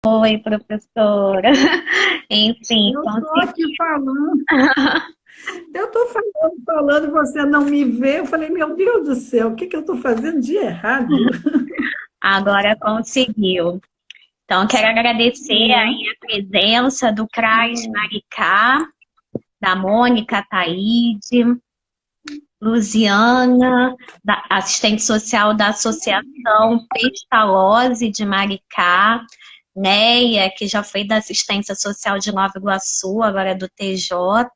Oi, professora. Enfim, Eu estou consegui. aqui falando, eu estou falando, você não me vê. Eu falei, meu Deus do céu, o que que eu estou fazendo de errado? Agora conseguiu. Então, quero agradecer É, aí a presença do CRAS Maricá, da Mônica Taide, Luziana, da assistente social da Associação Pestalozzi de Maricá, Neia, que já foi da assistência social de Nova Iguaçu, agora é do TJ,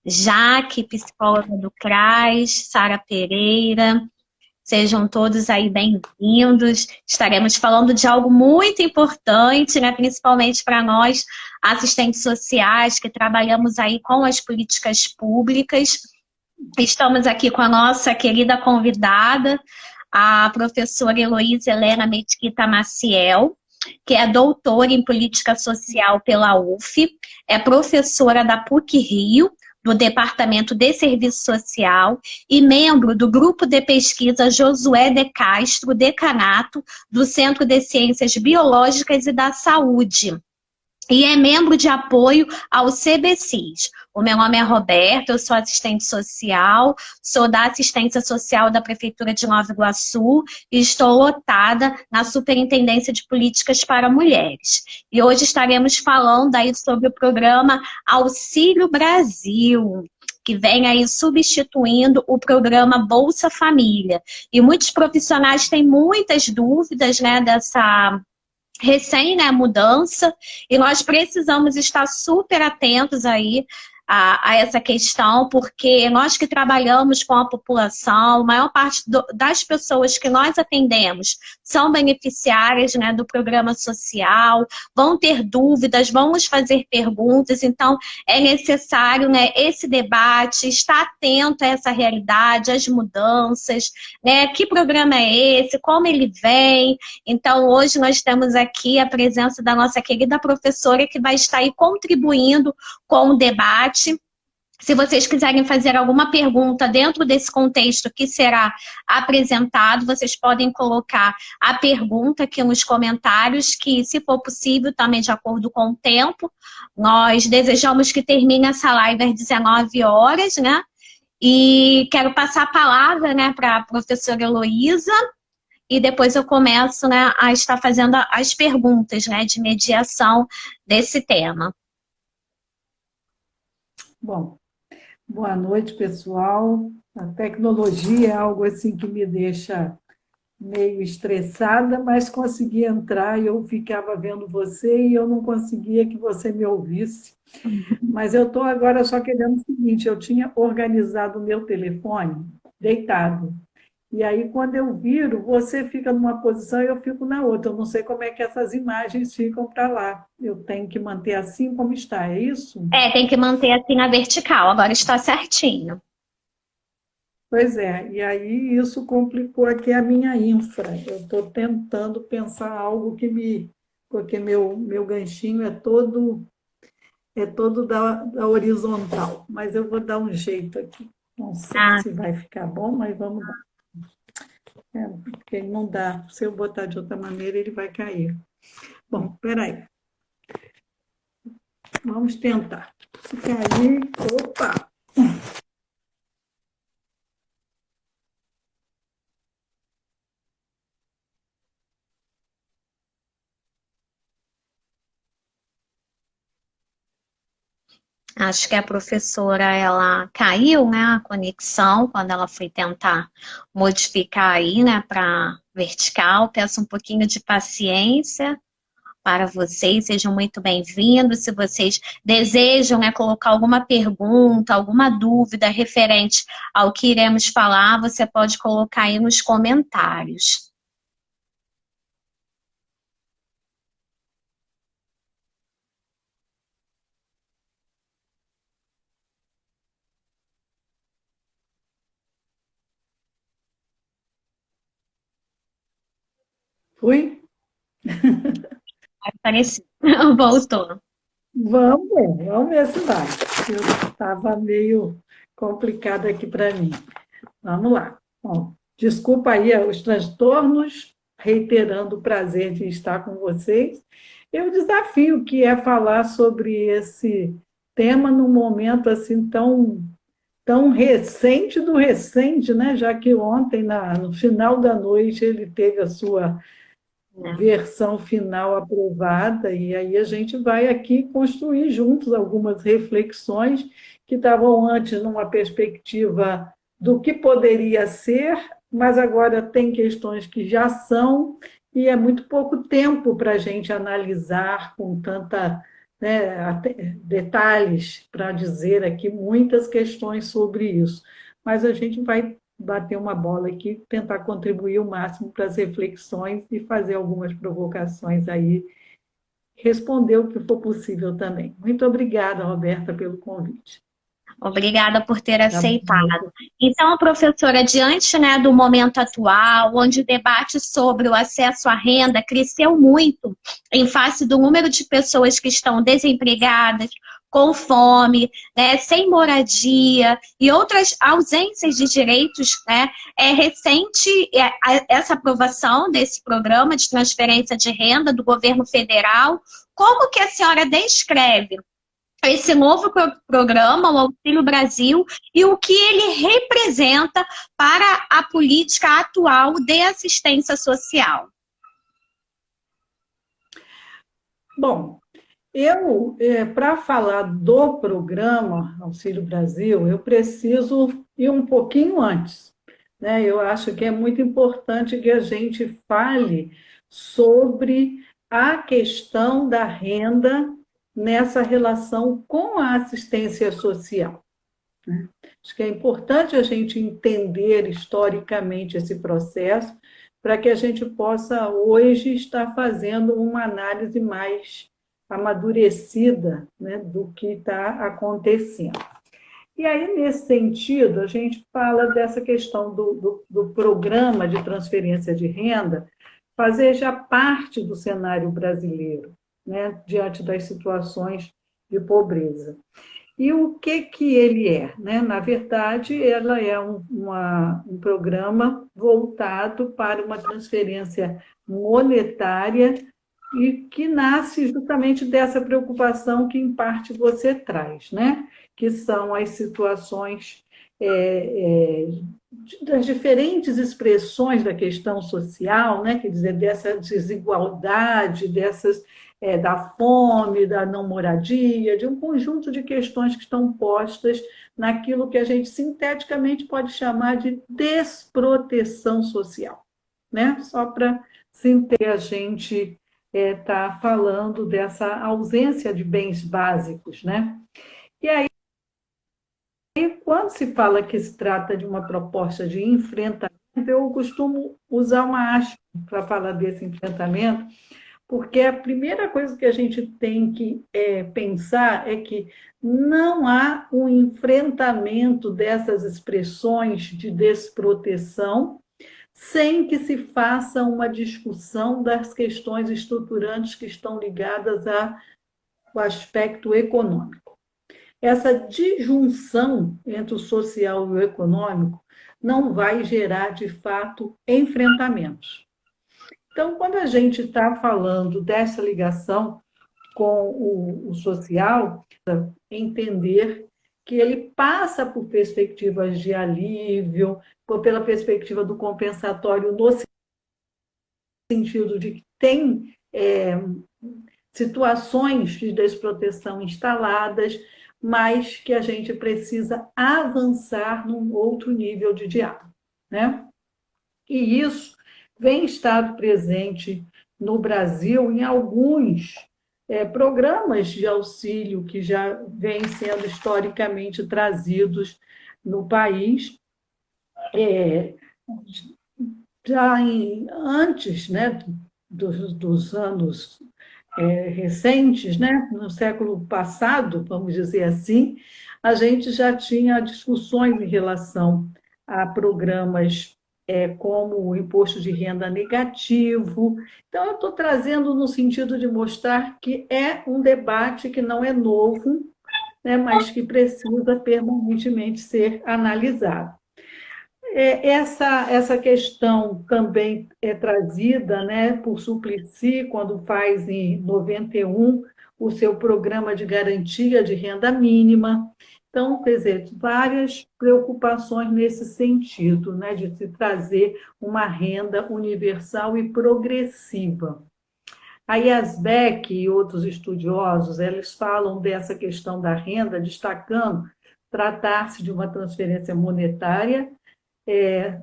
Jaque, psicóloga do CRAS, Sara Pereira. Sejam todos aí bem-vindos. Estaremos falando de algo muito importante, né? Principalmente para nós, assistentes sociais, que trabalhamos aí com as políticas públicas. Estamos aqui com a nossa querida convidada, a professora Heloísa Helena Mesquita Maciel, que é doutora em política social pela UF, é professora da PUC-Rio, do Departamento de Serviço Social e membro do Grupo de Pesquisa Josué de Castro, Decanato, do Centro de Ciências Biológicas e da Saúde. E é membro de apoio ao CBCIS. O meu nome é Roberta, eu sou assistente social, sou da assistência social da Prefeitura de Nova Iguaçu e estou lotada na Superintendência de Políticas para Mulheres. E hoje estaremos falando aí sobre o programa Auxílio Brasil, que vem aí substituindo o programa Bolsa Família. E muitos profissionais têm muitas dúvidas, né, dessa recém, né, mudança, e nós precisamos estar super atentos aí a essa questão, porque nós que trabalhamos com a população, a maior parte das pessoas que nós atendemos são beneficiárias, né, do programa social, vão ter dúvidas, vão nos fazer perguntas, então é necessário, né, esse debate, estar atento a essa realidade, às mudanças, né, que programa é esse, como ele vem. Então, hoje nós temos aqui a presença da nossa querida professora que vai estar aí contribuindo com o debate. Se vocês quiserem fazer alguma pergunta dentro desse contexto que será apresentado, vocês podem colocar a pergunta aqui nos comentários, que, se for possível, também de acordo com o tempo, nós desejamos que termine essa live às 19 horas, né? E quero passar a palavra, né, para a professora Heloísa, e depois eu começo, né, a estar fazendo as perguntas, né, de mediação desse tema. bom, boa noite, pessoal. A tecnologia é algo assim que me deixa meio estressada, mas consegui entrar e eu ficava vendo você e eu não conseguia que você me ouvisse. Mas eu estou agora só querendo o seguinte, eu tinha organizado o meu telefone deitado. E aí, quando eu viro, você fica numa posição e eu fico na outra. Eu não sei como é que essas imagens ficam para lá. Eu tenho que manter assim como está, é isso? É, tem que manter assim a vertical, agora está certinho. Pois é, e aí isso complicou aqui a minha infra. Eu estou tentando pensar algo que me. Porque meu ganchinho é todo da horizontal, mas eu vou dar um jeito aqui. Não sei Ah, se vai ficar bom, mas vamos lá. É, porque não dá. Se eu botar de outra maneira, ele vai cair. Bom, peraí. Vamos tentar. Se cair, opa! acho que a professora, ela caiu, né, a conexão, quando ela foi tentar modificar aí, né, para vertical. Peço um pouquinho de paciência para vocês, sejam muito bem-vindos. Se vocês desejam, né, colocar alguma pergunta, alguma dúvida referente ao que iremos falar, você pode colocar aí nos comentários. Fui? Apareceu, voltou. Vamos ver se vai. Eu estava meio complicado aqui para mim. Vamos lá. Bom, desculpa aí os transtornos. reiterando o prazer de estar com vocês. E o desafio que é falar sobre esse tema num momento assim tão recente do recente, né? Já que ontem, no final da noite, ele teve a sua versão final aprovada, e aí a gente vai aqui construir juntos algumas reflexões que estavam antes numa perspectiva do que poderia ser, mas agora tem questões que já são, e é muito pouco tempo para a gente analisar com tanta, né, detalhes para dizer aqui muitas questões sobre isso. Mas a gente vai bater uma bola aqui, tentar contribuir o máximo para as reflexões e fazer algumas provocações aí, responder o que for possível também. Muito obrigada, Roberta, pelo convite. Obrigada por ter Tá bom. aceitado. Então, professora, diante, né, do momento atual, onde o debate sobre o acesso à renda cresceu muito em face do número de pessoas que estão desempregadas, com fome, né, sem moradia e outras ausências de direitos, né, é recente essa aprovação desse programa de transferência de renda do governo federal. Como que a senhora descreve esse novo programa, o Auxílio Brasil, e o que ele representa para a política atual de assistência social? Bom, para falar do programa Auxílio Brasil, eu preciso ir um pouquinho antes, né? Eu acho que é muito importante que a gente fale sobre a questão da renda nessa relação com a assistência social, né? Acho que é importante a gente entender historicamente esse processo para que a gente possa hoje estar fazendo uma análise mais amadurecida, né, do que está acontecendo. E aí, nesse sentido, a gente fala dessa questão do programa de transferência de renda fazer já parte do cenário brasileiro, né, diante das situações de pobreza. E o que ele é? Né? Na verdade, ela é um programa voltado para uma transferência monetária e que nasce justamente dessa preocupação que, em parte, você traz, né? Que são as situações das diferentes expressões da questão social, né? Quer dizer, dessa desigualdade, da fome, da não moradia, de um conjunto de questões que estão postas naquilo que a gente sinteticamente pode chamar de desproteção social, né? Só para a gente está falando dessa ausência de bens básicos, né? E aí, quando se fala que se trata de uma proposta de enfrentamento, eu costumo usar uma aspa para falar desse enfrentamento, porque a primeira coisa que a gente tem que pensar é que não há um enfrentamento dessas expressões de desproteção sem que se faça uma discussão das questões estruturantes que estão ligadas ao aspecto econômico. Essa disjunção entre o social e o econômico não vai gerar, de fato, enfrentamentos. Então, quando a gente está falando dessa ligação com o social, entender que ele passa por perspectivas de alívio, pela perspectiva do compensatório, no sentido de que tem situações de desproteção instaladas, mas que a gente precisa avançar num outro nível de diálogo, né? E isso vem estado presente no Brasil em alguns programas de auxílio que já vêm sendo historicamente trazidos no país, já antes, né, dos anos recentes, né, no século passado, vamos dizer assim, a gente já tinha discussões em relação a programas como o imposto de renda negativo. Então, eu estou trazendo no sentido de mostrar que é um debate que não é novo, né, mas que precisa permanentemente ser analisado. Essa questão também é trazida, né, por Suplicy, quando faz em 91 o seu programa de garantia de renda mínima. Então, quer dizer, várias preocupações nesse sentido, né, de se trazer uma renda universal e progressiva. A Yazbek e outros estudiosos, eles falam dessa questão da renda, destacando tratar-se de uma transferência monetária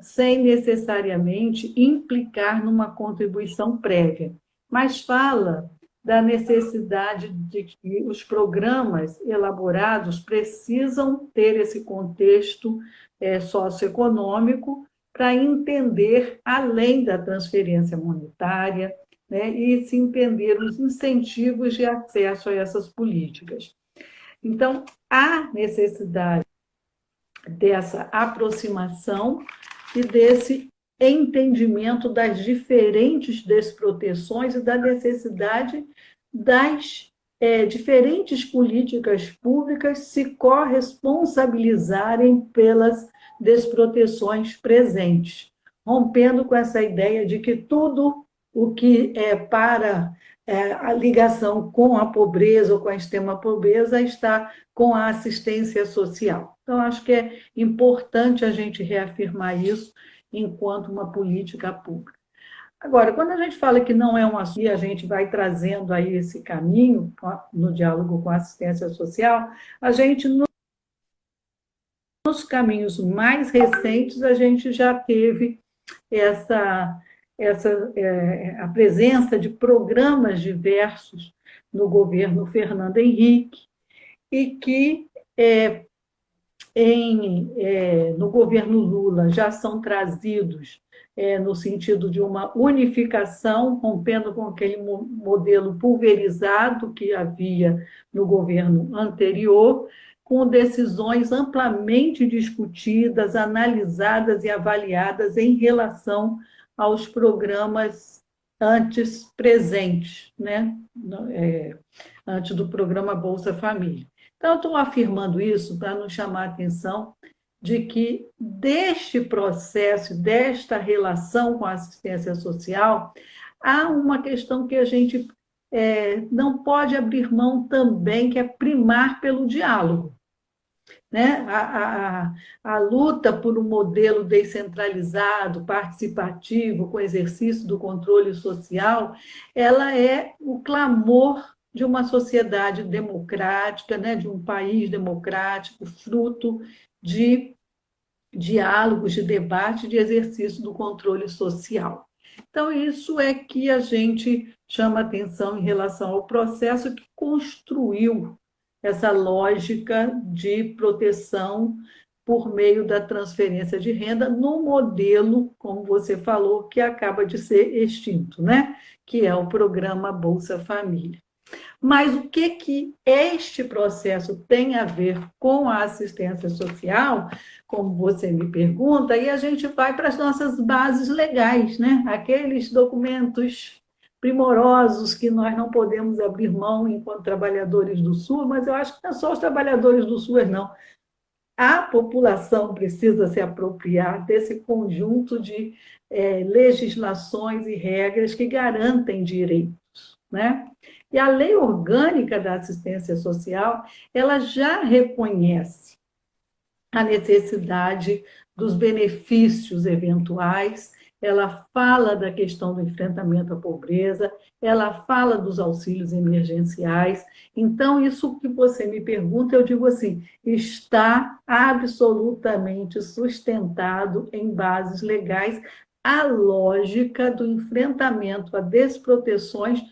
sem necessariamente implicar numa contribuição prévia, mas fala da necessidade de que os programas elaborados precisam ter esse contexto socioeconômico para entender além da transferência monetária, né, e se entender os incentivos de acesso a essas políticas. Então, há necessidade dessa aproximação e desse entendimento das diferentes desproteções e da necessidade das diferentes políticas públicas se corresponsabilizarem pelas desproteções presentes, rompendo com essa ideia de que tudo o que é para a ligação com a pobreza ou com a extrema pobreza está com a assistência social. Então, acho que é importante a gente reafirmar isso enquanto uma política pública. Agora, quando a gente fala que não é um assunto, e a gente vai trazendo aí esse caminho no diálogo com a assistência social, a gente, nos caminhos mais recentes, a gente já teve a presença de programas diversos no governo Fernando Henrique, e que no governo Lula já são trazidos no sentido de uma unificação, rompendo com aquele modelo pulverizado que havia no governo anterior, com decisões amplamente discutidas, analisadas e avaliadas em relação aos programas antes presentes, né? Antes do programa Bolsa Família. Então, eu estou afirmando isso para nos chamar a atenção de que deste processo, desta relação com a assistência social, há uma questão que a gente não pode abrir mão também, que é primar pelo diálogo. Né? A luta por um modelo descentralizado, participativo, com exercício do controle social, ela é o clamor de uma sociedade democrática, né? De um país democrático, fruto de diálogos, de debate, de exercício do controle social. Então, isso é que a gente chama atenção em relação ao processo que construiu essa lógica de proteção por meio da transferência de renda no modelo, como você falou, que acaba de ser extinto, né? Que é o programa Bolsa Família. Mas o que este processo tem a ver com a assistência social, como você me pergunta, e a gente vai para as nossas bases legais, né? Aqueles documentos primorosos que nós não podemos abrir mão enquanto trabalhadores do SUS, mas eu acho que não é só os trabalhadores do SUS, não. A população precisa se apropriar desse conjunto de legislações e regras que garantem direitos, né? E a Lei Orgânica da Assistência Social, ela já reconhece a necessidade dos benefícios eventuais, ela fala da questão do enfrentamento à pobreza, ela fala dos auxílios emergenciais. Então, isso que você me pergunta, eu digo assim, está absolutamente sustentado em bases legais a lógica do enfrentamento a desproteções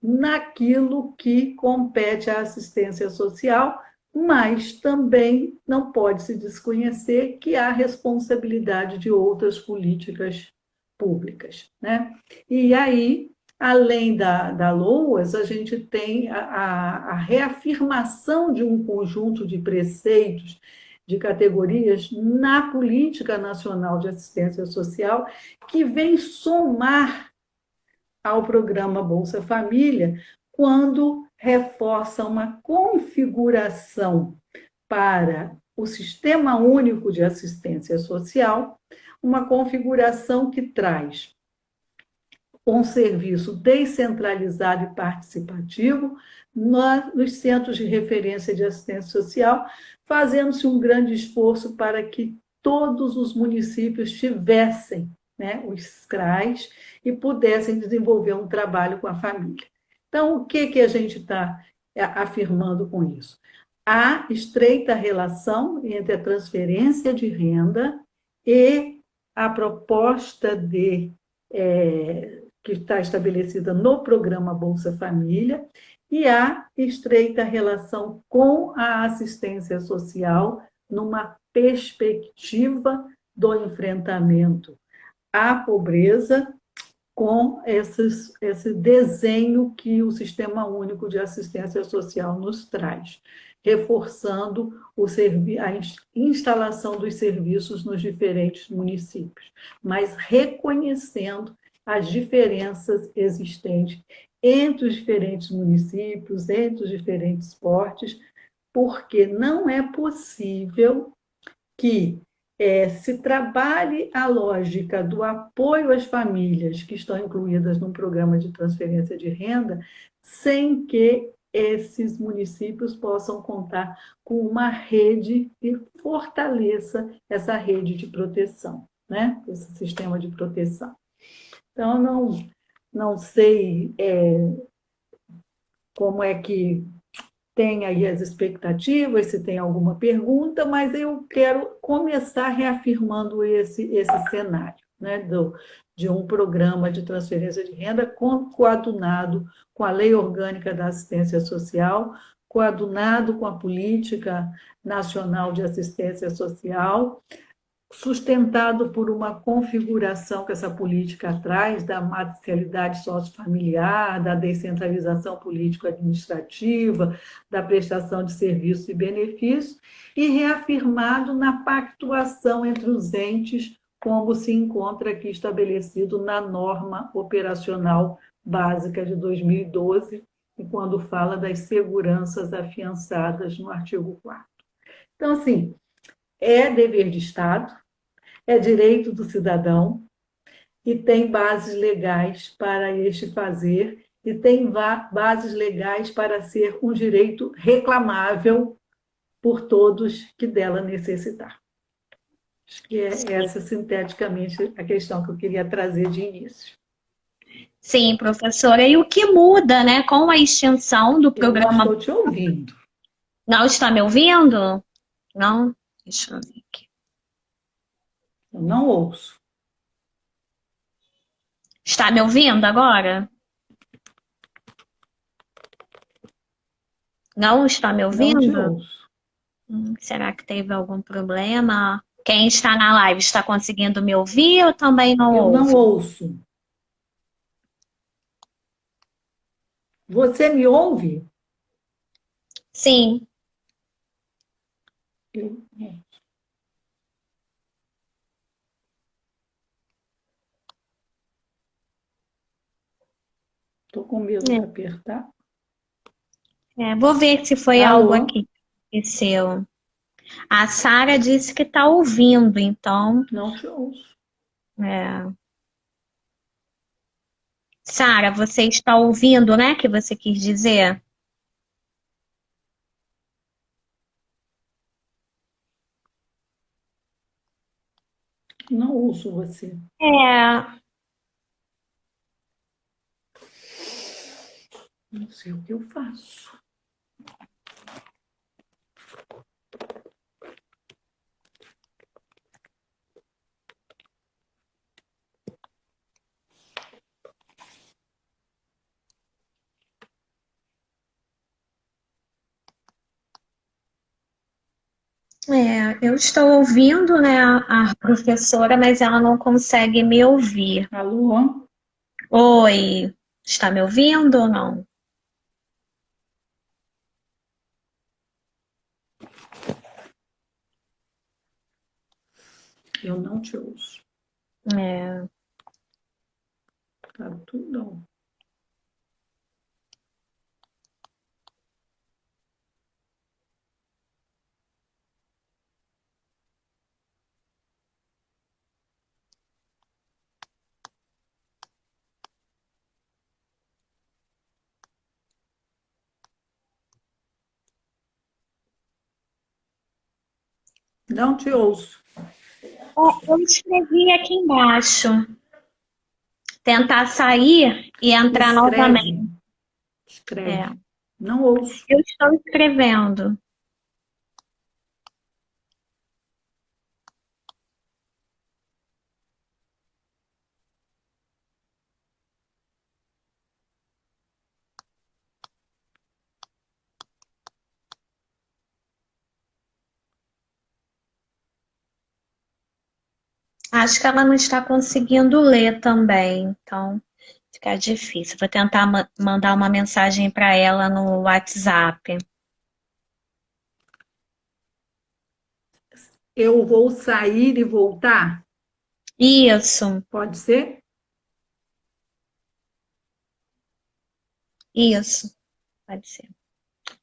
naquilo que compete à assistência social, mas também não pode se desconhecer que há responsabilidade de outras políticas públicas, né? E aí, além da LOAS, a gente tem a reafirmação de um conjunto de preceitos, de categorias na Política Nacional de Assistência Social, que vem somar ao programa Bolsa Família, quando reforça uma configuração para o Sistema Único de Assistência Social, uma configuração que traz um serviço descentralizado e participativo nos centros de referência de assistência social, fazendo-se um grande esforço para que todos os municípios tivessem, né, os CRAs e pudessem desenvolver um trabalho com a família. Então, o que a gente está afirmando com isso? Há estreita relação entre a transferência de renda e a proposta que está estabelecida no programa Bolsa Família, e há estreita relação com a assistência social numa perspectiva do enfrentamento à pobreza, com esse desenho que o Sistema Único de Assistência Social nos traz, reforçando a instalação dos serviços nos diferentes municípios, mas reconhecendo as diferenças existentes entre os diferentes municípios, entre os diferentes portes, porque não é possível que se trabalhe a lógica do apoio às famílias que estão incluídas no programa de transferência de renda, sem que esses municípios possam contar com uma rede que fortaleça essa rede de proteção, né? Esse sistema de proteção. Então, não sei como é que tem aí as expectativas, se tem alguma pergunta, mas eu quero começar reafirmando esse cenário, né, de um programa de transferência de renda coadunado com a Lei Orgânica da Assistência Social, coadunado com a Política Nacional de Assistência Social, sustentado por uma configuração que essa política traz da matricialidade sociofamiliar, da descentralização político-administrativa, da prestação de serviços e benefícios, e reafirmado na pactuação entre os entes, como se encontra aqui estabelecido na norma operacional básica de 2012, e quando fala das seguranças afiançadas no artigo 4º. Então, assim, é dever de Estado, é direito do cidadão e tem bases legais para este fazer e tem bases legais para ser um direito reclamável por todos que dela necessitar. Acho que é essa, sinteticamente, a questão que eu queria trazer de início. Sim, professora. E o que muda, né, com a extinção do programa... Eu não estou te ouvindo. Não está me ouvindo? Não? Deixa eu ver aqui. Eu não ouço. Está me ouvindo agora? Não está me ouvindo? Não te ouço. Será que teve algum problema? Quem está na live está conseguindo me ouvir ou também não ouve? Eu não ouço. Você me ouve? Sim. Estou com medo de apertar. Vou ver se foi algo aqui que aconteceu. A Sara disse que está ouvindo, então... Não te ouço. Sara, você está ouvindo, né? Que você quis dizer? Não ouço você. Não sei o que eu faço. Eu estou ouvindo, né, a professora, mas ela não consegue me ouvir. Alô? Oi, está me ouvindo ou não? Eu não te ouço. Tá tudo. Não te ouço. Eu escrevi aqui embaixo. Tentar sair e entrar Escreve, novamente. É. escreve. Não ouço. Eu estou escrevendo. Acho que ela não está conseguindo ler também, então fica difícil. Vou tentar mandar uma mensagem para ela no WhatsApp. Eu vou sair e voltar? Isso, Pode ser? isso, pode ser.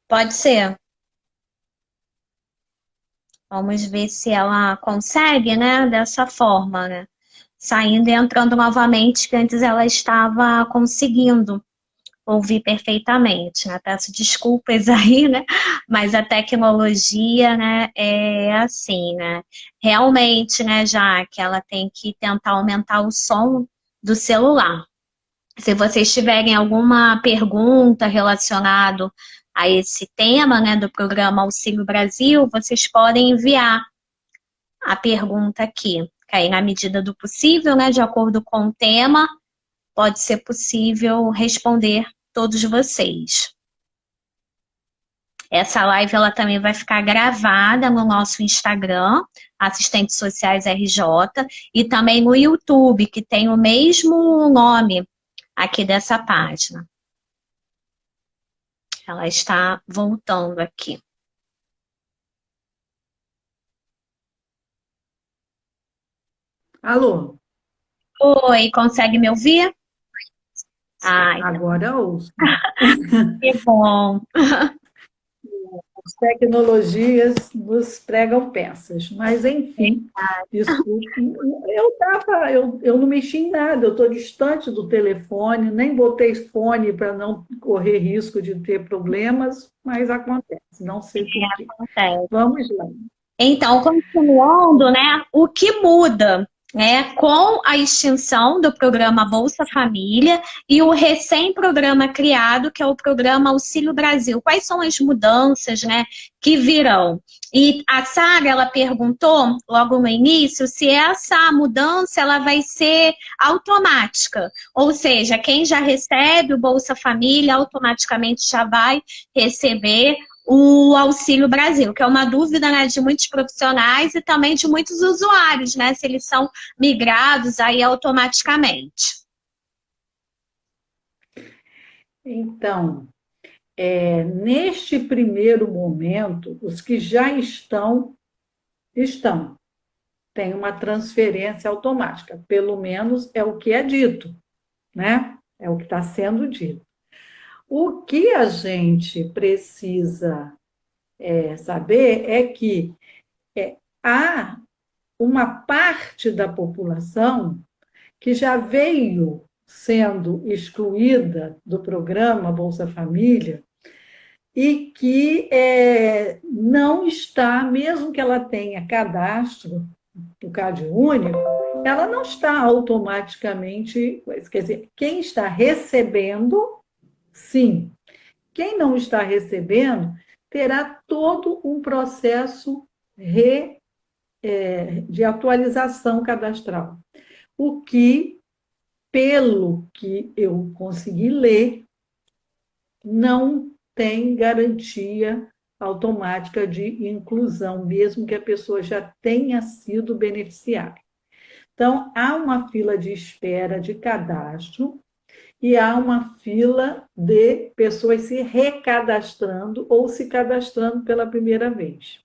Pode ser. Vamos ver se ela consegue, né? Dessa forma, né? Saindo e entrando novamente, que antes ela estava conseguindo ouvir perfeitamente, né? Peço desculpas aí, né? Mas a tecnologia, né, é assim, né? Realmente, né, já que ela tem que tentar aumentar o som do celular. Se vocês tiverem alguma pergunta relacionada a esse tema, né, do programa Auxílio Brasil, vocês podem enviar a pergunta aqui. Que aí, na medida do possível, né, de acordo com o tema, pode ser possível responder todos vocês. Essa live ela também vai ficar gravada no nosso Instagram, Assistentes Sociais RJ, e também no YouTube, que tem o mesmo nome aqui dessa página. Ela está voltando aqui. Alô? Oi, consegue me ouvir? Ai, Agora ouço. que bom. As tecnologias nos pregam peças, mas enfim, desculpe. Eu não mexi em nada, eu estou distante do telefone, nem botei fone para não correr risco de ter problemas, mas acontece, não sei por quê. Acontece. Vamos lá. Então, continuando, né, o que muda, né, com a extinção do programa Bolsa Família e o recém-programa criado, que é o programa Auxílio Brasil. Quais são as mudanças, né, que virão? E a Sara, ela perguntou logo no início se essa mudança ela vai ser automática, ou seja, quem já recebe o Bolsa Família automaticamente já vai receber o Auxílio Brasil, que é uma dúvida, né, de muitos profissionais e também de muitos usuários, né, se eles são migrados aí automaticamente. Então, neste primeiro momento, os que já estão. Tem uma transferência automática, pelo menos é o que é dito, né? É o que está sendo dito. O que a gente precisa saber é que há uma parte da população que já veio sendo excluída do programa Bolsa Família e que não está, mesmo que ela tenha cadastro do Cade Único, ela não está automaticamente, quer dizer, quem está recebendo, sim. Quem não está recebendo terá todo um processo de atualização cadastral. O que, pelo que eu consegui ler, não tem garantia automática de inclusão, mesmo que a pessoa já tenha sido beneficiária. Então, há uma fila de espera de cadastro e há uma fila de pessoas se recadastrando ou se cadastrando pela primeira vez.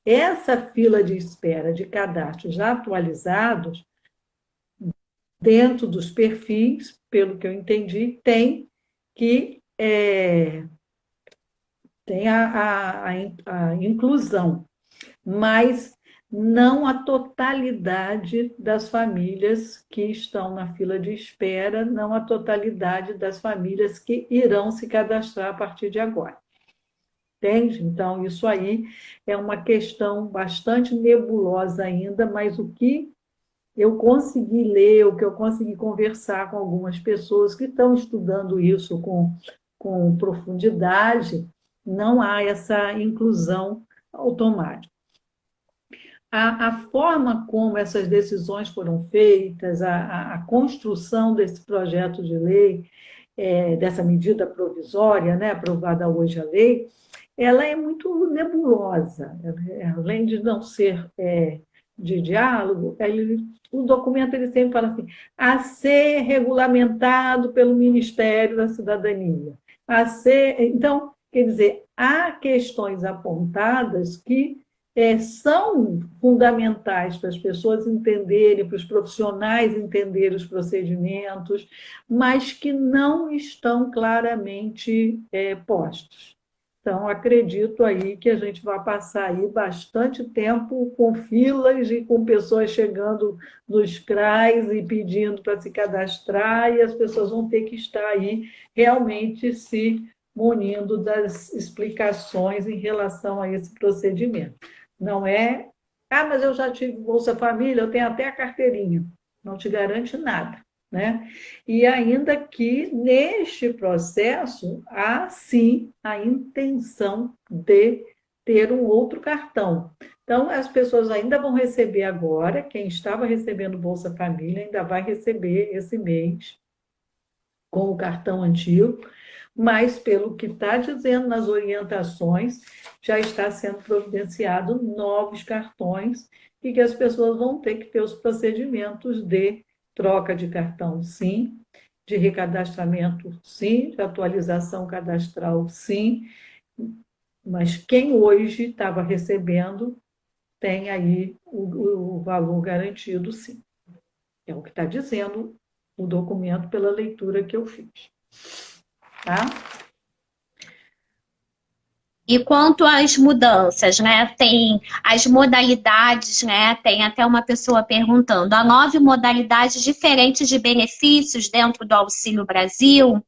Essa fila de espera de cadastros já atualizados, dentro dos perfis, pelo que eu entendi, que tem a inclusão, mas não a totalidade das famílias que estão na fila de espera, não a totalidade das famílias que irão se cadastrar a partir de agora. entende? Então, isso aí é uma questão bastante nebulosa ainda, mas o que eu consegui ler, o que eu consegui conversar com algumas pessoas que estão estudando isso com profundidade, não há essa inclusão automática. A forma como essas decisões foram feitas, a construção desse projeto de lei, dessa medida provisória, né, aprovada hoje a lei, ela é muito nebulosa. Além de não ser de diálogo, o documento ele sempre fala assim, a ser regulamentado pelo Ministério da Cidadania. Então, quer dizer, há questões apontadas que são fundamentais para as pessoas entenderem, para os profissionais entenderem os procedimentos, mas que não estão claramente postos. Então, acredito aí que a gente vai passar aí bastante tempo com filas e com pessoas chegando nos CRAs e pedindo para se cadastrar, e as pessoas vão ter que estar aí realmente se munindo das explicações em relação a esse procedimento. Não é, mas eu já tive Bolsa Família, eu tenho até a carteirinha. Não te garante nada, né? E ainda que neste processo há sim a intenção de ter um outro cartão. Então, as pessoas ainda vão receber agora, quem estava recebendo Bolsa Família ainda vai receber esse mês com o cartão antigo, mas pelo que está dizendo nas orientações, já está sendo providenciado novos cartões e que as pessoas vão ter que ter os procedimentos de troca de cartão, sim, de recadastramento, sim, de atualização cadastral, sim, mas quem hoje estava recebendo tem aí o valor garantido, sim. É o que está dizendo o documento pela leitura que eu fiz. Tá? E quanto às mudanças, né? Tem as modalidades, né? Tem até uma pessoa perguntando: há 9 modalidades diferentes de benefícios dentro do Auxílio Brasil?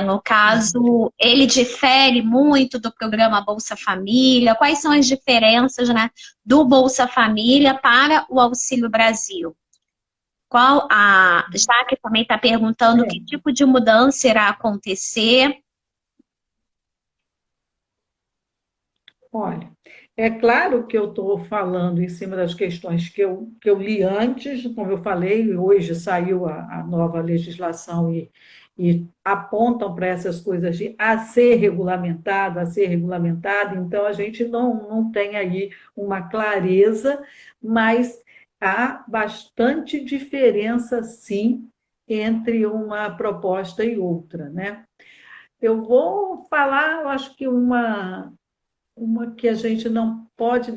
No caso, ele difere muito do programa Bolsa Família? Quais são as diferenças, né, do Bolsa Família para o Auxílio Brasil? A Jaque também está perguntando que tipo de mudança irá acontecer. Olha, é claro que eu estou falando em cima das questões que eu li antes, como eu falei, hoje saiu a nova legislação e apontam para essas coisas de a ser regulamentada, então a gente não tem aí uma clareza, mas há bastante diferença, sim, entre uma proposta e outra, né? Eu vou falar, eu acho que uma que a gente não pode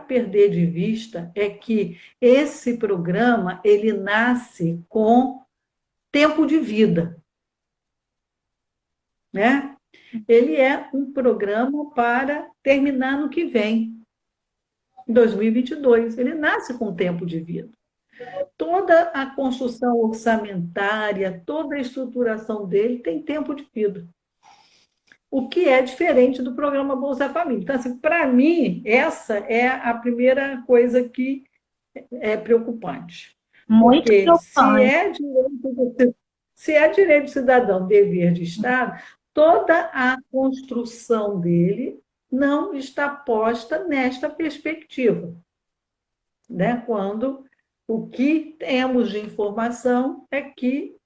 perder de vista é que esse programa ele nasce com tempo de vida, né? Ele é um programa para terminar no que vem, em 2022. Ele nasce com tempo de vida. Toda a construção orçamentária, toda a estruturação dele tem tempo de vida. O que é diferente do programa Bolsa Família. Então, assim, para mim, essa é a primeira coisa que é preocupante. Muito Porque preocupante. se é direito do cidadão, dever de Estado, toda a construção dele não está posta nesta perspectiva, né? Quando o que temos de informação é que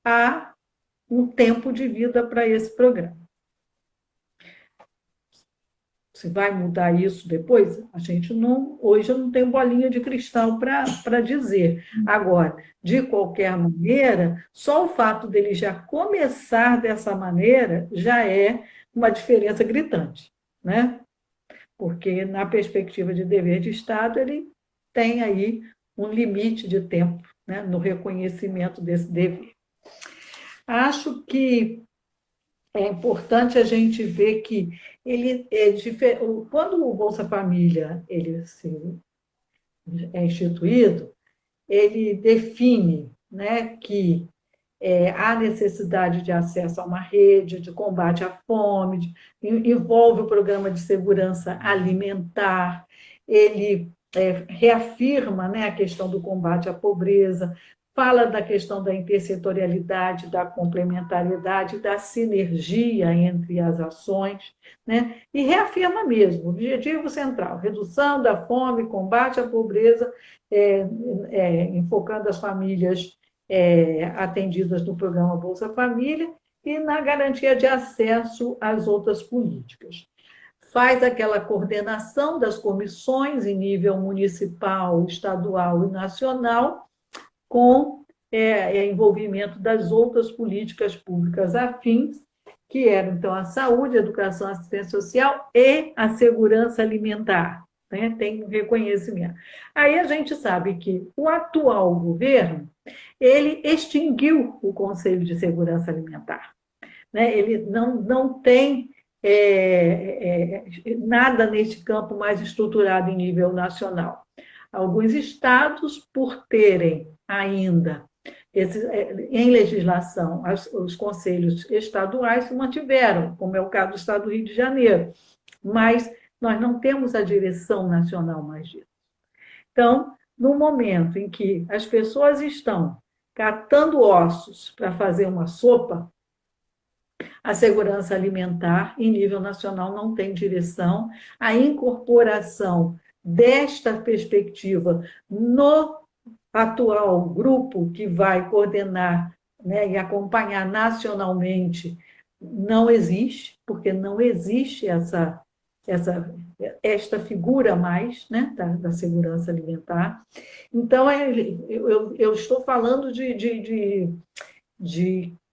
há um tempo de vida para esse programa. Se vai mudar isso depois, a gente não, hoje eu não tenho bolinha de cristal para dizer. Agora, de qualquer maneira, só o fato dele já começar dessa maneira já é uma diferença gritante, né? Porque na perspectiva de dever de Estado, ele tem aí um limite de tempo, né, no reconhecimento desse dever. Acho que é importante a gente ver que ele quando o Bolsa Família é instituído, ele define, né, que há necessidade de acesso a uma rede de combate à fome, envolve o programa de segurança alimentar, ele reafirma, né, a questão do combate à pobreza, fala da questão da intersetorialidade, da complementariedade, da sinergia entre as ações, né, e reafirma mesmo o objetivo central, redução da fome, combate à pobreza, enfocando as famílias atendidas no programa Bolsa Família e na garantia de acesso às outras políticas. Faz aquela coordenação das comissões em nível municipal, estadual e nacional, com envolvimento das outras políticas públicas afins, que eram, então, a saúde, a educação, a assistência social e a segurança alimentar. Né? Tem um reconhecimento. Aí a gente sabe que o atual governo ele extinguiu o Conselho de Segurança Alimentar. Né? Ele não tem nada nesse campo mais estruturado em nível nacional. Alguns estados, por terem ainda em legislação, os conselhos estaduais se mantiveram, como é o caso do estado do Rio de Janeiro, mas nós não temos a direção nacional mais disso. Então, no momento em que as pessoas estão catando ossos para fazer uma sopa, a segurança alimentar em nível nacional não tem direção, a incorporação desta perspectiva no atual grupo que vai coordenar, né, e acompanhar nacionalmente não existe, porque não existe esta figura mais, né, da segurança alimentar. Então, eu estou falando de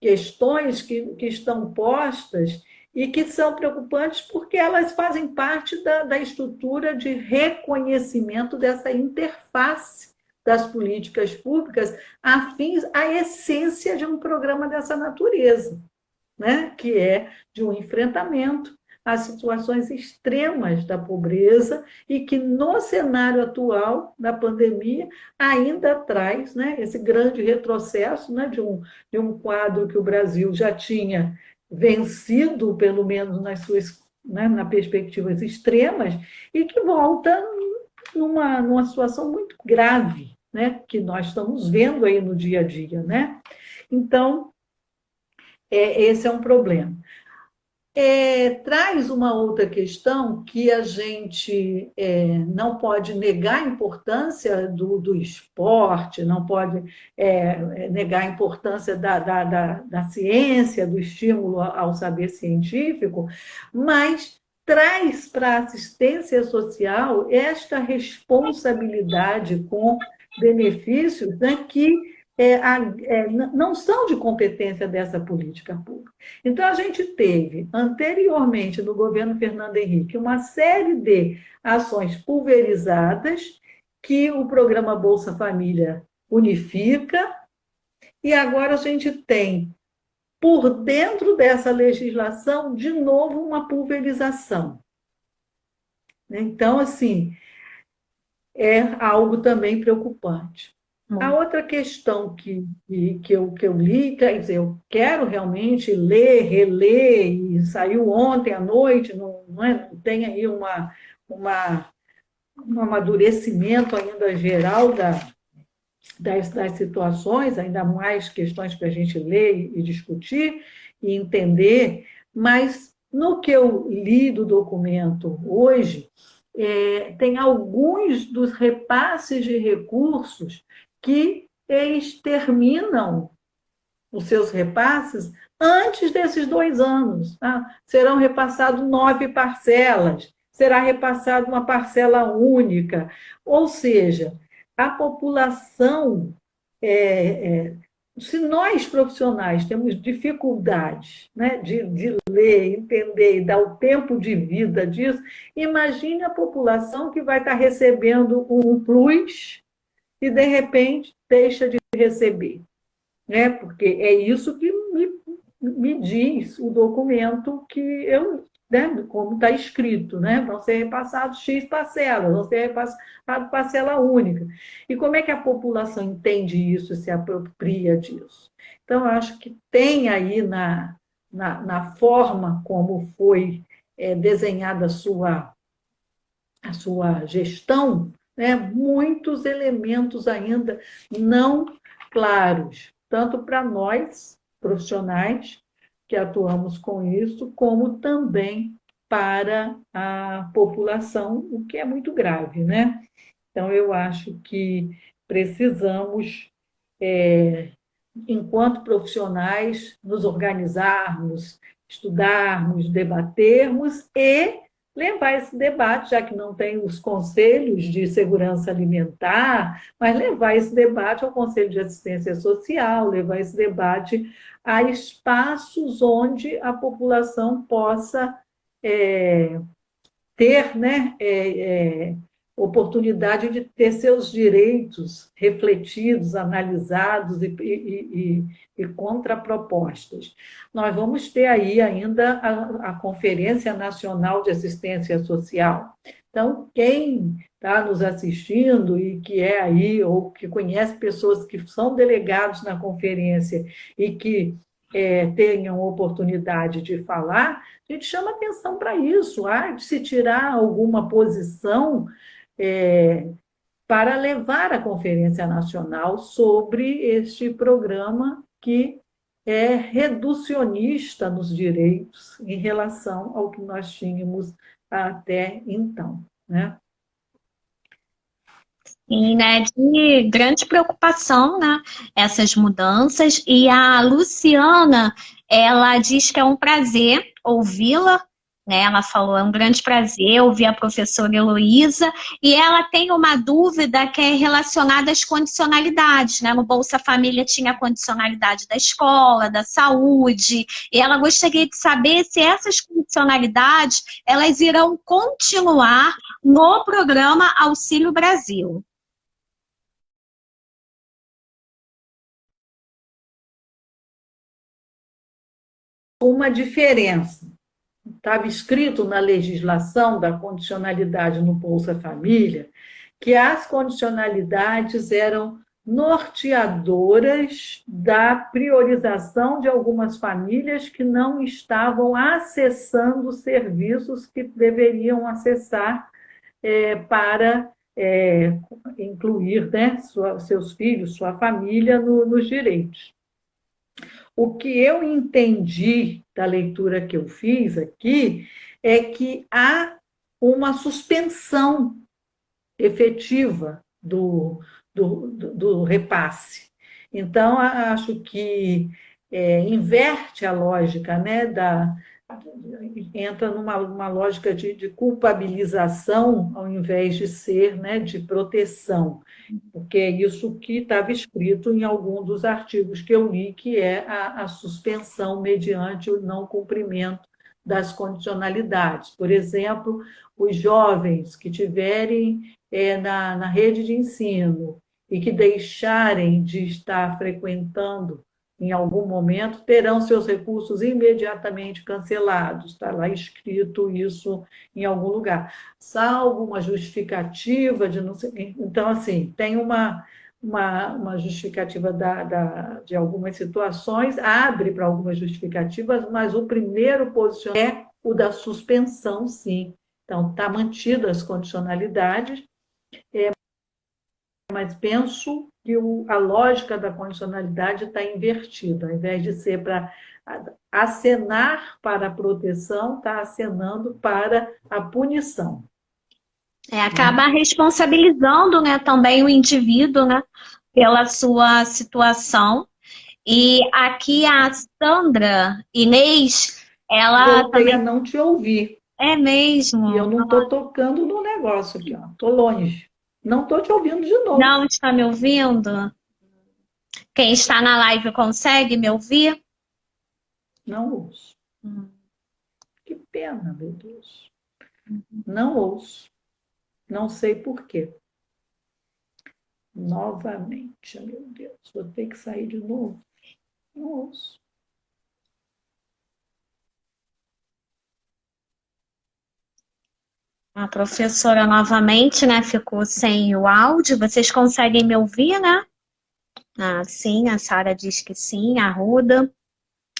questões que estão postas e que são preocupantes porque elas fazem parte da estrutura de reconhecimento dessa interface das políticas públicas afins à essência de um programa dessa natureza, né? Que é de um enfrentamento às situações extremas da pobreza e que, no cenário atual da pandemia, ainda traz, né, esse grande retrocesso, né, de um quadro que o Brasil já tinha vencido, pelo menos nas suas, né, nas perspectivas extremas, e que volta numa situação muito grave, né, que nós estamos vendo aí no dia a dia. Né? Então, esse é um problema. Traz uma outra questão que a gente não pode negar a importância do esporte, não pode negar a importância da ciência, do estímulo ao saber científico, mas traz para a assistência social esta responsabilidade com benefícios, né, que não são de competência dessa política pública. Então, a gente teve, anteriormente, no governo Fernando Henrique, uma série de ações pulverizadas que o programa Bolsa Família unifica, e agora a gente tem, por dentro dessa legislação, de novo, uma pulverização. Então, assim, é algo também preocupante. A outra questão que eu li, quer dizer, eu quero realmente ler, reler, e saiu ontem à noite, não tem aí um amadurecimento ainda geral das situações, ainda mais questões para a gente ler e discutir e entender, mas no que eu li do documento hoje, tem alguns dos repasses de recursos que eles terminam os seus repasses antes desses 2 anos. Tá? Serão repassadas 9 parcelas, será repassada uma parcela única. Ou seja, a população, se nós profissionais temos dificuldades, né, de ler, entender e dar o tempo de vida disso, imagine a população que vai estar recebendo um plus e, de repente, deixa de receber. Né? Porque é isso que me diz o documento que eu né, como está escrito, né? Vão ser repassados X parcelas, vão ser repassados parcela única. E como é que a população entende isso e se apropria disso? Então, eu acho que tem aí na forma como foi desenhada a sua gestão, né, muitos elementos ainda não claros, tanto para nós, profissionais, que atuamos com isso, como também para a população, o que é muito grave, né? Então, eu acho que precisamos, enquanto profissionais, nos organizarmos, estudarmos, debatermos e levar esse debate, já que não tem os conselhos de segurança alimentar, mas levar esse debate ao Conselho de Assistência Social, levar esse debate a espaços onde a população possa ter, né, oportunidade de ter seus direitos refletidos, analisados e contrapropostas. Nós vamos ter aí ainda a Conferência Nacional de Assistência Social. Então, quem está nos assistindo e que é aí, ou que conhece pessoas que são delegados na conferência e que tenham oportunidade de falar, a gente chama atenção para isso, de se tirar alguma posição para levar a Conferência Nacional sobre este programa que é reducionista nos direitos em relação ao que nós tínhamos até então, né? E, né, de grande preocupação, né, essas mudanças. E a Luciana, ela diz que é um prazer ouvi-la, né? Ela falou, é um grande prazer ouvir a professora Heloísa, e ela tem uma dúvida que é relacionada às condicionalidades, né? No Bolsa Família tinha a condicionalidade da escola, da saúde, e ela gostaria de saber se essas condicionalidades, elas irão continuar no programa Auxílio Brasil. Uma diferença. Estava escrito na legislação da condicionalidade no Bolsa Família que as condicionalidades eram norteadoras da priorização de algumas famílias que não estavam acessando serviços que deveriam acessar para incluir, né, seus filhos, sua família nos direitos. O que eu entendi da leitura que eu fiz aqui é que há uma suspensão efetiva do repasse. Então, acho que inverte a lógica, né, entra numa lógica de culpabilização ao invés de ser, né, de proteção, porque é isso que estava escrito em algum dos artigos que eu li, que é a suspensão mediante o não cumprimento das condicionalidades. Por exemplo, os jovens que tiverem na rede de ensino e que deixarem de estar frequentando em algum momento, terão seus recursos imediatamente cancelados. Está lá escrito isso em algum lugar, salvo uma justificativa de não sei. Então, assim, tem uma justificativa de algumas situações, abre para algumas justificativas, mas o primeiro posicionamento é o da suspensão, sim. Então, está mantido as condicionalidades, mas penso que a lógica da condicionalidade está invertida. Ao invés de ser para acenar para a proteção, está acenando para a punição. Acaba responsabilizando, né, também o indivíduo, né, pela sua situação. E aqui a Sandra Inês, ela voltei também... a não te ouvir. É mesmo? E eu não estou tocando no negócio aqui, estou longe. Não estou te ouvindo de novo. Não está me ouvindo? Quem está na live consegue me ouvir? Não ouço. Que pena, meu Deus. Não ouço. Não sei por quê. Novamente, meu Deus, vou ter que sair de novo. Não ouço. A professora novamente, né, ficou sem o áudio. Vocês conseguem me ouvir, né? Ah, sim, a Sara diz que sim, a Ruda.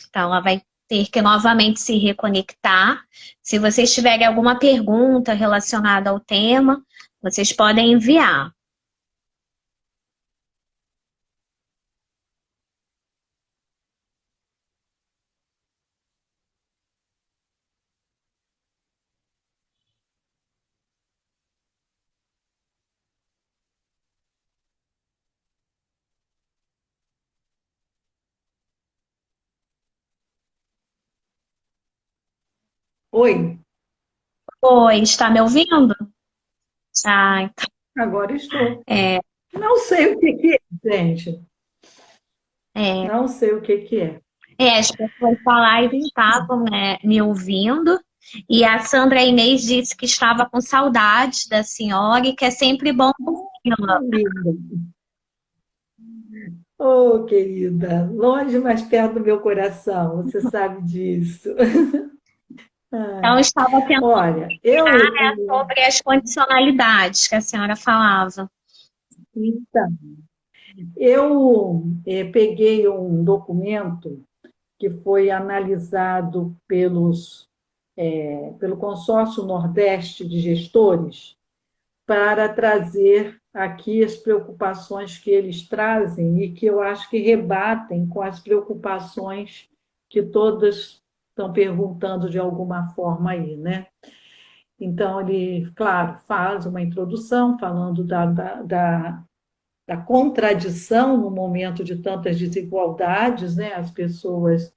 Então, ela vai ter que novamente se reconectar. Se vocês tiverem alguma pergunta relacionada ao tema, vocês podem enviar. Oi, Oi, está me ouvindo? Ah, então, agora estou. é, Não sei o que que é, gente. é, Não sei o que que é. as pessoas falaram que estavam, né, me ouvindo. E a Sandra Inês disse que estava com saudade da senhora e que é sempre bom ouvi-la. Linda. Oh, querida, longe, mas perto do meu coração, você sabe disso. Então, eu Ai, estava tentando olha, sobre as condicionalidades que a senhora falava. então, eu peguei um documento que foi analisado pelo Consórcio Nordeste de Gestores para trazer aqui as preocupações que eles trazem e que eu acho que rebatem com as preocupações que todas estão perguntando de alguma forma aí, né? Então, ele, claro, faz uma introdução falando da contradição no momento de tantas desigualdades, né? As pessoas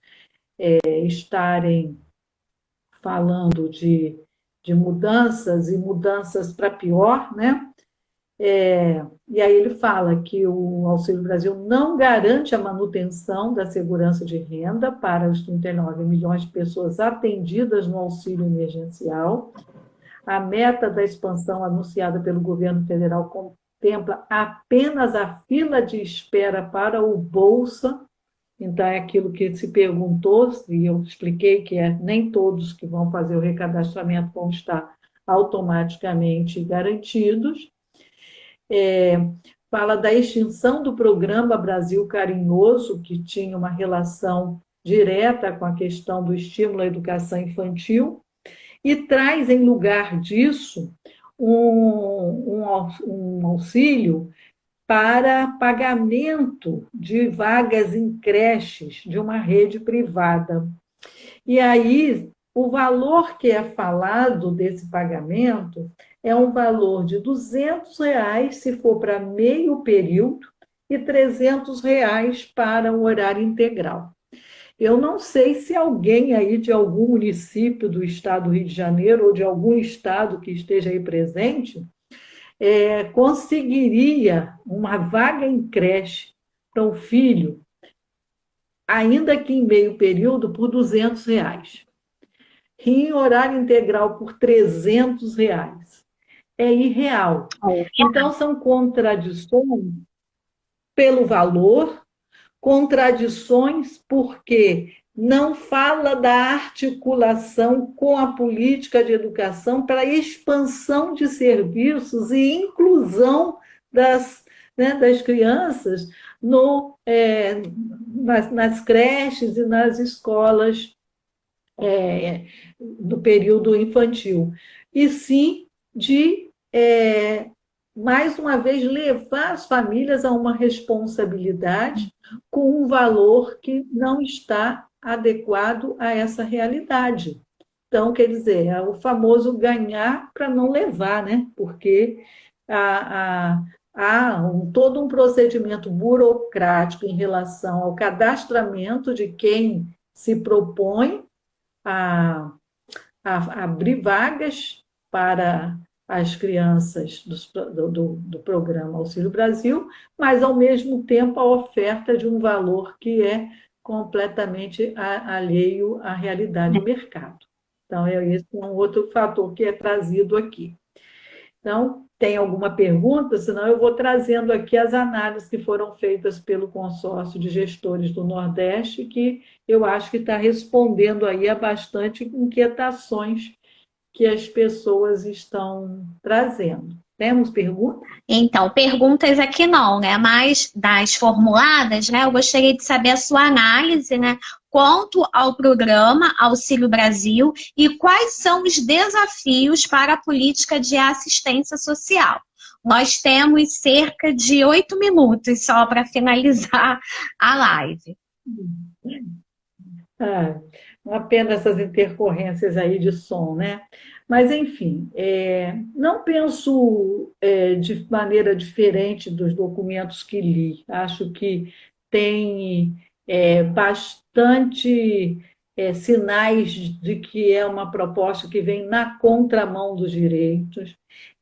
estarem falando de mudanças e mudanças para pior, né? E aí ele fala que o Auxílio Brasil não garante a manutenção da segurança de renda para os 39 milhões de pessoas atendidas no auxílio emergencial. A meta da expansão anunciada pelo governo federal contempla apenas a fila de espera para o Bolsa. Então, é aquilo que se perguntou, e eu expliquei que nem todos que vão fazer o recadastramento vão estar automaticamente garantidos. Fala da extinção do programa Brasil Carinhoso, que tinha uma relação direta com a questão do estímulo à educação infantil, e traz em lugar disso um auxílio para pagamento de vagas em creches de uma rede privada. E aí, o valor que é falado desse pagamento é um valor de R$ 200 se for para meio período e R$ 300 para o horário integral. Eu não sei se alguém aí de algum município do estado do Rio de Janeiro ou de algum estado que esteja aí presente conseguiria uma vaga em creche para um filho, ainda que em meio período, por R$ 200. E em horário integral por R$ 300. É irreal. Então, são contradições pelo valor, contradições porque não fala da articulação com a política de educação para a expansão de serviços e inclusão das crianças nas creches e nas escolas do período infantil. E sim de, mais uma vez, levar as famílias a uma responsabilidade com um valor que não está adequado a essa realidade. Então, quer dizer, é o famoso ganhar para não levar, né? Porque há todo um procedimento burocrático em relação ao cadastramento de quem se propõe a, a abrir vagas para as crianças do programa Auxílio Brasil, mas, ao mesmo tempo, a oferta de um valor que é completamente alheio à realidade do mercado. Então, esse é um outro fator que é trazido aqui. Então, tem alguma pergunta? Senão eu vou trazendo aqui as análises que foram feitas pelo consórcio de gestores do Nordeste, que eu acho que está respondendo aí a bastante inquietações que as pessoas estão trazendo. Temos perguntas? Então, perguntas aqui não, né? Mas das formuladas, né? Eu gostaria de saber a sua análise, né? Quanto ao programa Auxílio Brasil e quais são os desafios para a política de assistência social. Nós temos cerca de 8 minutos só para finalizar a live. Ah, uma pena essas intercorrências aí de som, né? Mas, enfim, não penso de maneira diferente dos documentos que li. Acho que tem bastante sinais de que é uma proposta que vem na contramão dos direitos.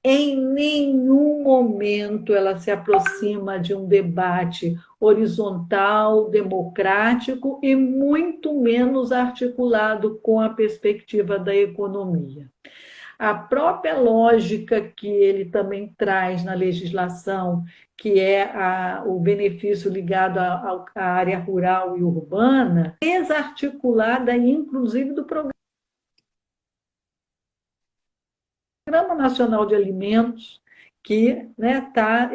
Em nenhum momento ela se aproxima de um debate horizontal, democrático e muito menos articulado com a perspectiva da economia. A própria lógica que ele também traz na legislação, que é o benefício ligado à área rural e urbana, desarticulada, inclusive, do Programa Nacional de Alimentos, que está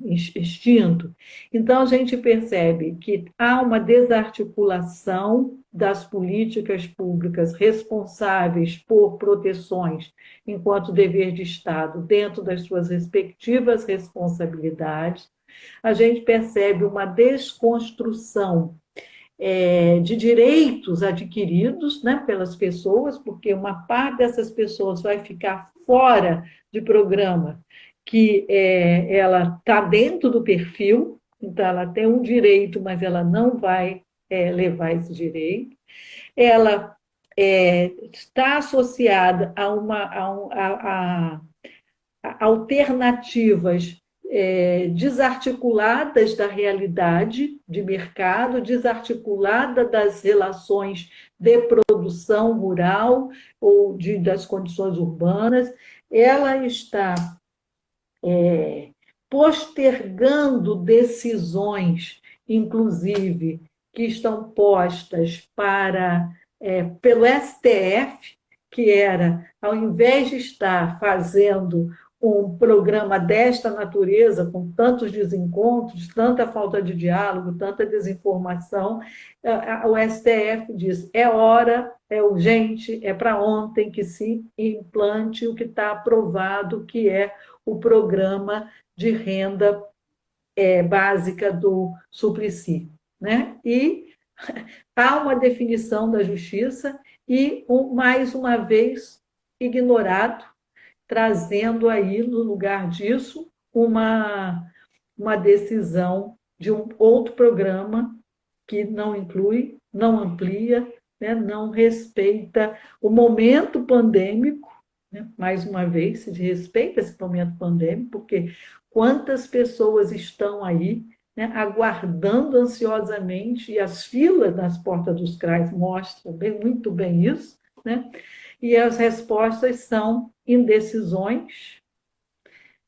extinto. Então, a gente percebe que há uma desarticulação das políticas públicas responsáveis por proteções enquanto dever de Estado, dentro das suas respectivas responsabilidades. A gente percebe uma desconstrução de direitos adquiridos, né, pelas pessoas, porque uma parte dessas pessoas vai ficar fora de programa que ela está dentro do perfil, então ela tem um direito, mas ela não vai levar esse direito. Ela está associada a alternativas desarticuladas da realidade de mercado, desarticulada das relações de produção rural ou das condições urbanas, ela está postergando decisões, inclusive, que estão postas pelo STF, que era, ao invés de estar fazendo um programa desta natureza, com tantos desencontros, tanta falta de diálogo, tanta desinformação, o STF diz: é hora, é urgente, é para ontem que se implante o que está aprovado, que é o programa de renda básica do Suplicy, né? E há uma definição da justiça e, mais uma vez, ignorado, trazendo aí, no lugar disso, uma decisão de um outro programa que não inclui, não amplia, né, não respeita o momento pandêmico, né, mais uma vez, se respeita esse momento pandêmico, porque quantas pessoas estão aí, né, aguardando ansiosamente, e as filas nas portas dos CRAs mostram muito bem isso, né? E as respostas são indecisões,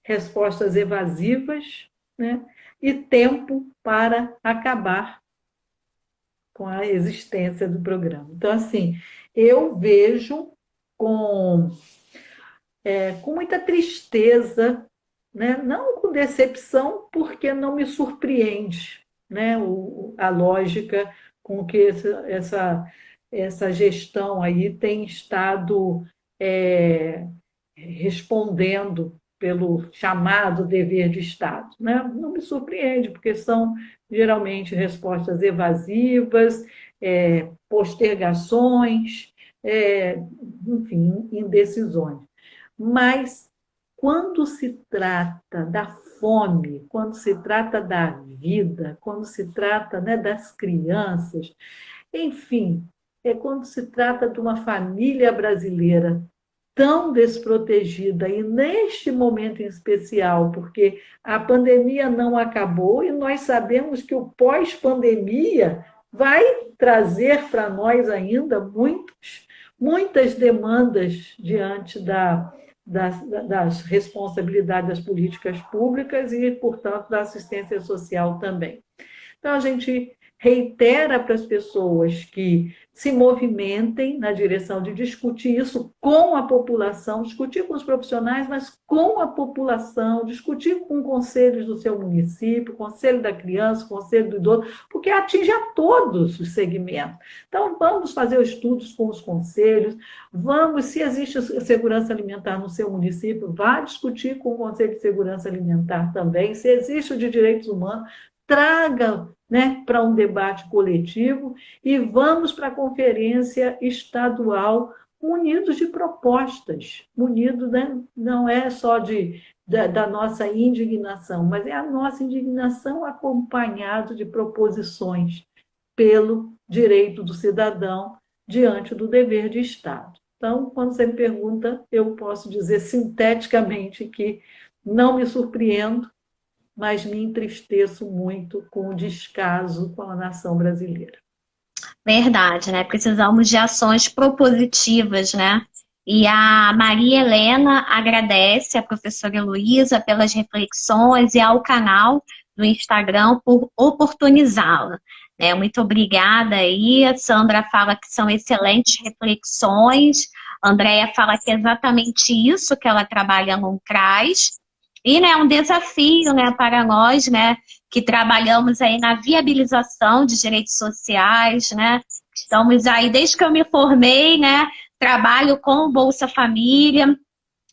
respostas evasivas, né? E tempo para acabar com a existência do programa. Então, assim, eu vejo com muita tristeza, né? Não com decepção, porque não me surpreende, né? A lógica com que essa gestão aí tem estado respondendo pelo chamado dever de Estado, né? Não me surpreende, porque são geralmente respostas evasivas, postergações, enfim, indecisões. Mas quando se trata da fome, quando se trata da vida, quando se trata, né, das crianças, enfim, quando se trata de uma família brasileira tão desprotegida, e neste momento em especial, porque a pandemia não acabou e nós sabemos que o pós-pandemia vai trazer para nós ainda muitas demandas diante das responsabilidades das políticas públicas e, portanto, da assistência social também. Então, a gente reitera para as pessoas que se movimentem na direção de discutir isso com a população, discutir com os profissionais, mas com a população, discutir com conselhos do seu município, conselho da criança, conselho do idoso, porque atinge a todos os segmentos. Então, vamos fazer estudos com os conselhos, vamos, se existe segurança alimentar no seu município, vá discutir com o Conselho de Segurança Alimentar também, se existe o de direitos humanos, traga, né, para um debate coletivo e vamos para a conferência estadual munidos de propostas, munidos, né, não é só da nossa indignação, mas é a nossa indignação acompanhado de proposições pelo direito do cidadão diante do dever de Estado. Então, quando você me pergunta, eu posso dizer sinteticamente que não me surpreendo, mas me entristeço muito com o descaso com a nação brasileira. Verdade, né? Precisamos de ações propositivas, né? E a Maria Helena agradece a professora Heloísa pelas reflexões e ao canal do Instagram por oportunizá-la. Né? Muito obrigada aí. A Sandra fala que são excelentes reflexões. A Andréia fala que é exatamente isso que ela trabalha no CRAS. E, né, um desafio, né, para nós, né, que trabalhamos aí na viabilização de direitos sociais, né, estamos aí, desde que eu me formei, né, trabalho com o Bolsa Família,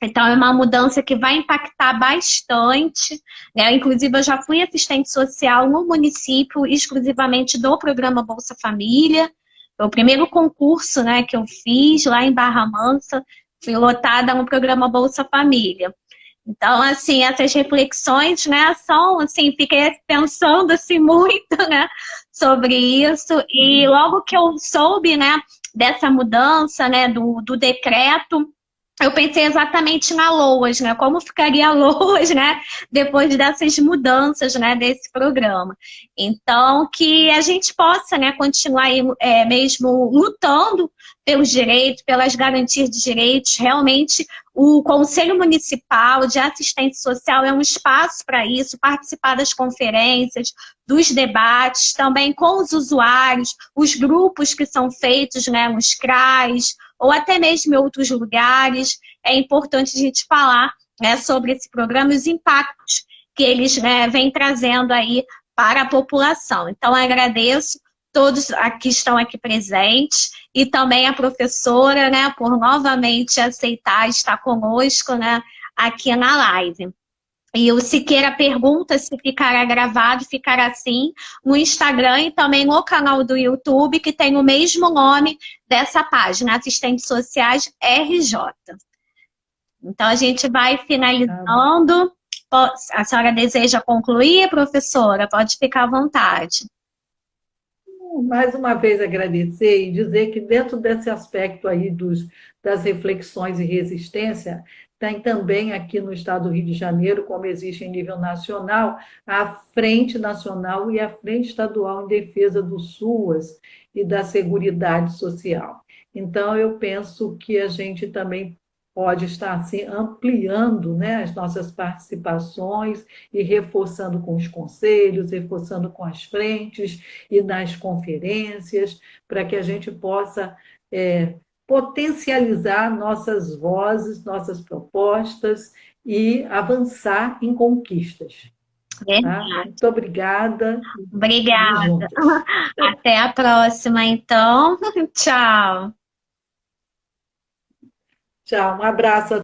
então é uma mudança que vai impactar bastante, né, inclusive eu já fui assistente social no município, exclusivamente do programa Bolsa Família, foi o primeiro concurso, né, que eu fiz lá em Barra Mansa, fui lotada no programa Bolsa Família. Então, assim, essas reflexões, né, são, assim, fiquei pensando, assim, muito, né, sobre isso, e logo que eu soube, né, dessa mudança, né, do decreto, eu pensei exatamente na LOAS, né, como ficaria a LOAS, né, depois dessas mudanças, né, desse programa. Então, que a gente possa, né, continuar aí, mesmo lutando pelos direitos, pelas garantias de direitos, realmente o Conselho Municipal de Assistência Social é um espaço para isso, participar das conferências, dos debates, também com os usuários, os grupos que são feitos, né, nos CRAs, ou até mesmo em outros lugares. É importante a gente falar, né, sobre esse programa e os impactos que eles, né, vêm trazendo aí para a população. Então, agradeço todos que estão aqui presentes e também a professora, né, por novamente aceitar estar conosco, né, aqui na live. E o Siqueira pergunta se ficará gravado, ficará sim no Instagram e também no canal do YouTube, que tem o mesmo nome dessa página, Assistentes Sociais RJ. Então, a gente vai finalizando. A senhora deseja concluir, professora? Pode ficar à vontade. Mais uma vez agradecer e dizer que dentro desse aspecto aí das reflexões e resistência, tem também aqui no estado do Rio de Janeiro, como existe em nível nacional, a Frente Nacional e a Frente Estadual em Defesa do SUAS e da Seguridade Social. Então, eu penso que a gente também pode estar assim, ampliando, né, as nossas participações e reforçando com os conselhos, reforçando com as frentes e nas conferências, para que a gente possa potencializar nossas vozes, nossas propostas e avançar em conquistas. Tá? Muito obrigada. Obrigada. Até a próxima, então. Tchau. Tchau, um abraço a